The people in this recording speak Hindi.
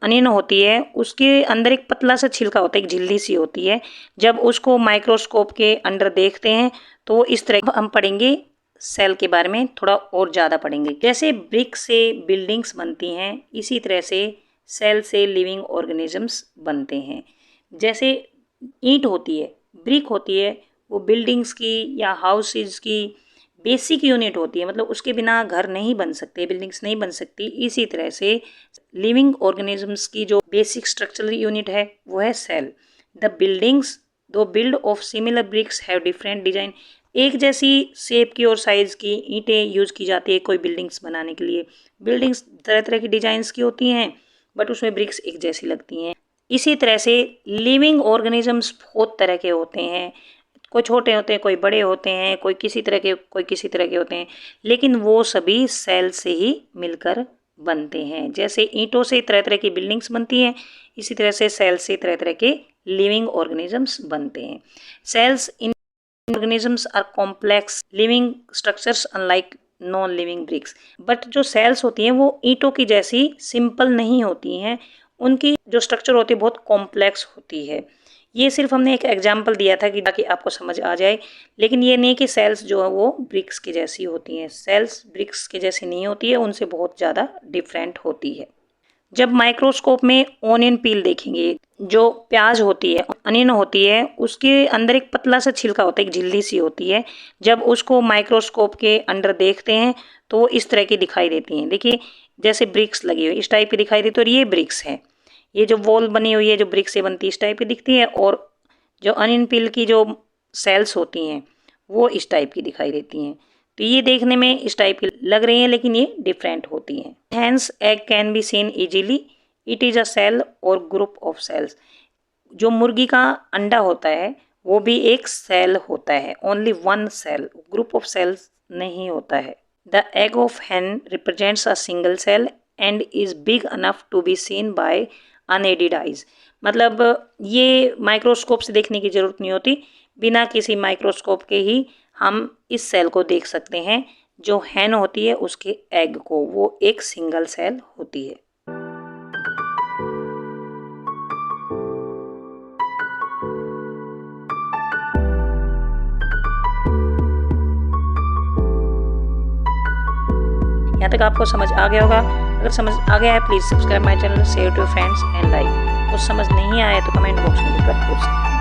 अनियन होती है उसके अंदर एक पतला सा छिलका होता है, एक झिल्ली सी होती है। जब उसको माइक्रोस्कोप के अंडर देखते हैं तो इस तरह हम पढ़ेंगे सेल के बारे में, थोड़ा और ज़्यादा पढ़ेंगे। जैसे ब्रिक से बिल्डिंग्स बनती हैं, इसी तरह से सेल से लिविंग ऑर्गेनिजम्स बनते हैं। जैसे ईंट होती है, ब्रिक होती है, वो बिल्डिंग्स की या हाउसेज की बेसिक यूनिट होती है, मतलब उसके बिना घर नहीं बन सकते, बिल्डिंग्स नहीं बन सकती। इसी तरह से लिविंग ऑर्गेनिजम्स की जो बेसिक स्ट्रक्चरल यूनिट है वो है cell. The buildings though built of similar bricks have different design. एक जैसी शेप की और साइज की ईंटें यूज की जाती है कोई बिल्डिंग्स बनाने के लिए। बिल्डिंग्स तरह तरह की डिजाइंस की होती हैं बट उसमें ब्रिक्स एक जैसी लगती हैं। इसी तरह से लिविंग ऑर्गेनिजम्स बहुत तरह के होते हैं, कोई छोटे होते हैं, कोई बड़े होते हैं, कोई किसी तरह के, कोई किसी तरह के होते हैं, लेकिन वो सभी सेल से ही मिलकर बनते हैं। जैसे ईंटों से तरह तरह की बिल्डिंग्स बनती हैं, इसी तरह से सेल से तरह तरह के लिविंग ऑर्गेनिजम्स बनते हैं। Cells in organisms are complex living structures unlike non living bricks. But जो सेल्स होती हैं वो ईंटों की जैसी सिंपल नहीं होती हैं, उनकी जो स्ट्रक्चर होती है बहुत कॉम्प्लेक्स होती है। ये सिर्फ हमने एक एग्जांपल दिया था कि ताकि आपको समझ आ जाए, लेकिन ये नहीं कि सेल्स जो है वो ब्रिक्स की जैसी होती हैं। सेल्स ब्रिक्स की जैसी नहीं होती है, उनसे बहुत ज़्यादा डिफरेंट होती है। जब माइक्रोस्कोप में ऑनियन पील देखेंगे, जो प्याज होती है, अनियन होती है, उसके अंदर एक पतला सा छिलका होता है, एक झिल्ली सी होती है। जब उसको माइक्रोस्कोप के अंडर देखते हैं तो वो इस तरह की दिखाई देती हैं। देखिए जैसे ब्रिक्स लगी हुई इस टाइप की दिखाई देती है, और ये ब्रिक्स है। ये जो वॉल बनी हुई है जो ब्रिक्स से बनती है इस टाइप की दिखती है, और जो अनियन पील की जो सेल्स होती हैं वो इस टाइप की दिखाई देती हैं। तो ये देखने में इस टाइप की लग रही हैं लेकिन ये डिफरेंट होती हैं। Hen's egg can be seen easily, it is a cell or group of cells. जो मुर्गी का अंडा होता है वो भी एक सेल होता है, only one cell, group of cells नहीं होता है। The egg of hen represents a single cell and is big enough to be seen by unaided eyes. मतलब ये माइक्रोस्कोप से देखने की जरूरत नहीं होती, बिना किसी माइक्रोस्कोप के ही हम इस सेल को देख सकते हैं। जो हैन होती है उसके एग को, वो एक सिंगल सेल होती है। यहाँ तक आपको समझ आ गया होगा। अगर समझ आ गया है please subscribe my channel, share to friends and like. कुछ समझ नहीं आया तो कमेंट बॉक्स में लिखकर पूछ सकते हैं।